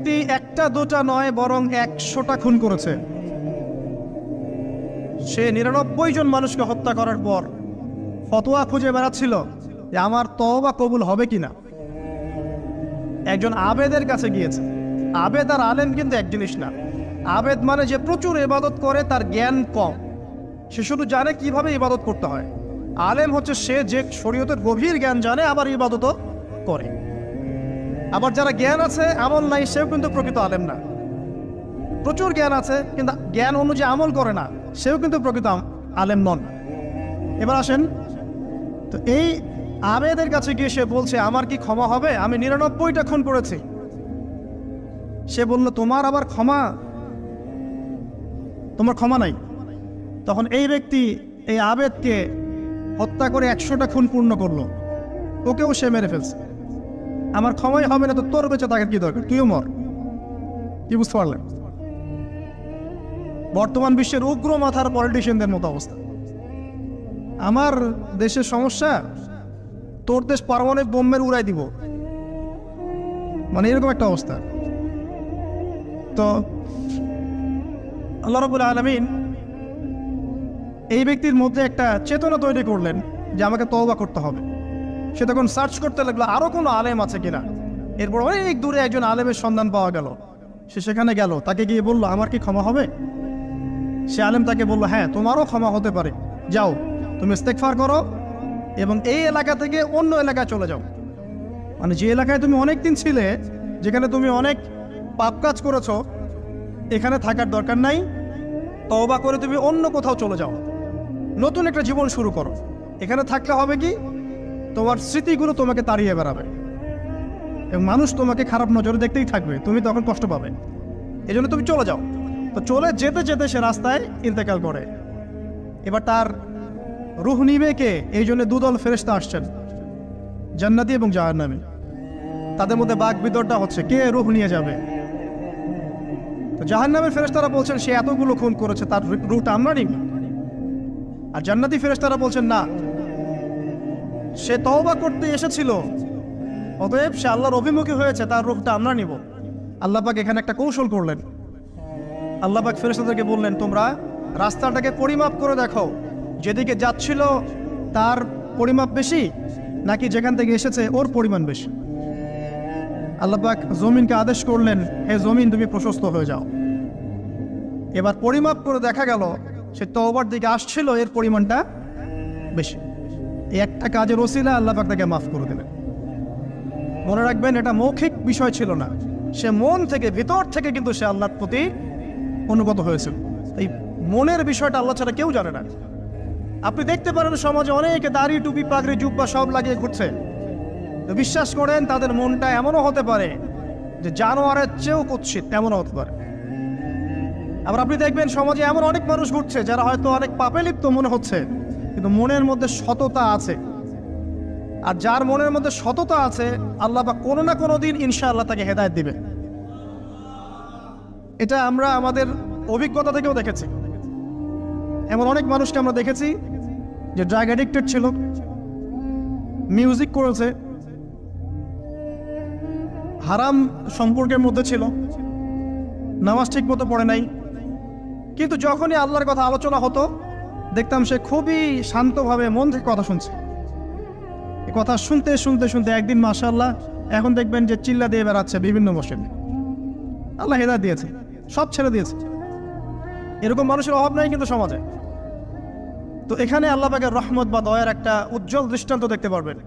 ব্যক্তি একটা দুটা নয় বরং 100টা খুন করেছে। সে 99 জন মানুষকে হত্যা করার পর ফতোয়া খুঁজে বেড়াচ্ছিল যে আমার তওবা কবুল হবে কিনা। একজন আবেদের কাছে গিয়েছে। আবেদ আর আলেম কিন্তু এক জিনিস না। আবেদ মানে যে প্রচুর ইবাদত করে, তার জ্ঞান কম, সে শুধু জানে কিভাবে ইবাদত করতে হয়। আলেম হচ্ছে সে যে শরীয়তের গভীর জ্ঞান জানে, আবার ইবাদতও করে। আবার যারা জ্ঞান আছে আমল নাই, সেও কিন্তু প্রকৃত আলেম না। প্রচুর জ্ঞান আছে কিন্তু জ্ঞান অনুযায়ী আমল করে না, সেও কিন্তু প্রকৃত আলেম নন। এবার আসেন, তো এই আবেদের কাছে গিয়ে সে বলছে আমার কি ক্ষমা হবে, আমি 99টা খুন করেছি। সে বলল তোমার আবার ক্ষমা, তোমার ক্ষমা নাই। তখন এই ব্যক্তি এই আবেদকে হত্যা করে 100টা খুন পূর্ণ করলো, ওকেও সে মেরে ফেলছে। আমার ক্ষমাই হবে না তো তোর বেঁচে থাকার কি দরকার, তুইও মর। কি বুঝতে পারলেন? বর্তমান বিশ্বের উগ্র মাথার পলিটিশিয়ানদের মতো অবস্থা। আমার দেশের সমস্যা, তোর দেশ পারমাণবিক বোমের উড়াই দিব, মানে এরকম একটা অবস্থা। তো আল্লাহ রাব্বুল আলামিন এই ব্যক্তির মধ্যে একটা চেতনা তৈরি করলেন যে আমাকে তওবা করতে হবে। সে তখন সার্চ করতে লাগলো আরো কোনো আলেম আছে কিনা। এরপর অনেক দূরে একজন আলেমের সন্ধান পাওয়া গেল। সে সেখানে গেল, তাকে গিয়ে বলল আমার কি ক্ষমা হবে? সে আলেম তাকে বলল হ্যাঁ, তোমারও ক্ষমা হতে পারে, যাও তুমি ইস্তেগফার করো এবং এই এলাকা থেকে অন্য এলাকায় চলে যাও। মানে যে এলাকায় তুমি অনেক দিন ছিলে, যেখানে তুমি অনেক পাপ কাজ করেছো, এখানে থাকার দরকার নাই। তওবা করে তুমি অন্য কোথাও চলে যাও, নতুন একটা জীবন শুরু করো। এখানে থাকলে হবে কি, তোমার স্মৃতিগুলো তোমাকে তাড়িয়ে বেড়াবে এবং মানুষ তোমাকে খারাপ নজরে দেখতেই থাকবে, তুমি তখন কষ্ট পাবে। এই জন্য তুমি চলে যাও। তো চলে যেতে যেতে সে রাস্তায় ইন্তেকাল করে। এবার তার রূহ নিবে কে? এই জন্য দুদল ফেরেশতা আসছেন, জান্নাতি এবং জাহান্নামী। তাদের মধ্যে বাক বিতরটা হচ্ছে কে রূহ নিয়ে যাবে। তো জাহান্নামের ফেরেশতারা বলছেন সে এতগুলো খুন করেছে, তার রূহটা আমরা নিব। আর জান্নাতি ফেরেশতারা বলছেন না, সে তওবা করতে এসেছিল, অতএব সে আল্লাহর অভিমুখী হয়েছে, তার রূহটা আমরা নিব। আল্লাহ পাক এখানে একটা কৌশল করলেন। আল্লাহ পাক ফেরেশতাদেরকে বললেন তোমরা রাস্তাটাকে পরিমাপ করে দেখো, যেদিকে যাচ্ছিল তার পরিমাপ বেশি নাকি যেখান থেকে এসেছে ওর পরিমাণ বেশি। আল্লাহ পাক জমিনকে আদেশ করলেন হে জমিন তুমি প্রশস্ত হয়ে যাও। এবার পরিমাপ করে দেখা গেল সে তওবার দিকে আসছিল, এর পরিমাণটা বেশি। এই একটা কাজের ওসিলা আল্লাহ পাক তাকে মাফ করে দিলেন। মনে রাখবেন এটা মৌখিক বিষয় ছিল না, সে মন থেকে ভিতর থেকে কিন্তু সে আল্লাহর প্রতি অনুগত হয়েছিল। এই মনের বিষয়টা আল্লাহ ছাড়া কেউ জানে না। আপনি দেখতে পারেন সমাজে অনেকে দাড়ি টুপি পাগড়ি জুব্বা সব লাগিয়ে ঘুরছে, তো বিশ্বাস করেন তাদের মনটা এমনও হতে পারে যে জানোয়ারের চেয়েও কুৎসিত, এমনও হতে পারে। আবার আপনি দেখবেন সমাজে এমন অনেক মানুষ ঘুরছে যারা হয়তো অনেক পাপে লিপ্ত মনে হচ্ছে, কিন্তু মনের মধ্যে সততা আছে। আর যার মনের মধ্যে সততা আছে আল্লাহ বা কোনো না কোনো দিন ইনশাআল্লাহ তাকে হেদায়েত দিবে। এটা আমরা আমাদের অভিজ্ঞতা থেকেও দেখেছি। এমন অনেক মানুষকে আমরা দেখেছি যে ড্রাগ অ্যাডিক্টেড ছিল, মিউজিক করেছে, হারাম সম্পর্কের মধ্যে ছিল, নামাজ ঠিক মতো পড়ে নাই, কিন্তু যখনই আল্লাহর কথা আলোচনা হতো দেখতাম সে খুবই শান্তভাবে মন থেকে কথা শুনছে। এই কথা শুনতে শুনতে শুনতে একদিন মাশাআল্লাহ এখন দেখবেন যে চিল্লা দিয়ে বেড়াচ্ছে বিভিন্ন মসজিদে। আল্লাহ হেদায়েত দিয়েছে, সব ছেড়ে দিয়েছে। এরকম মানুষের অভাব নাই কিন্তু সমাজে। তো এখানে আল্লাহ পাকের রহমত বা দয়ার একটা উজ্জ্বল দৃষ্টান্ত দেখতে পারবেন।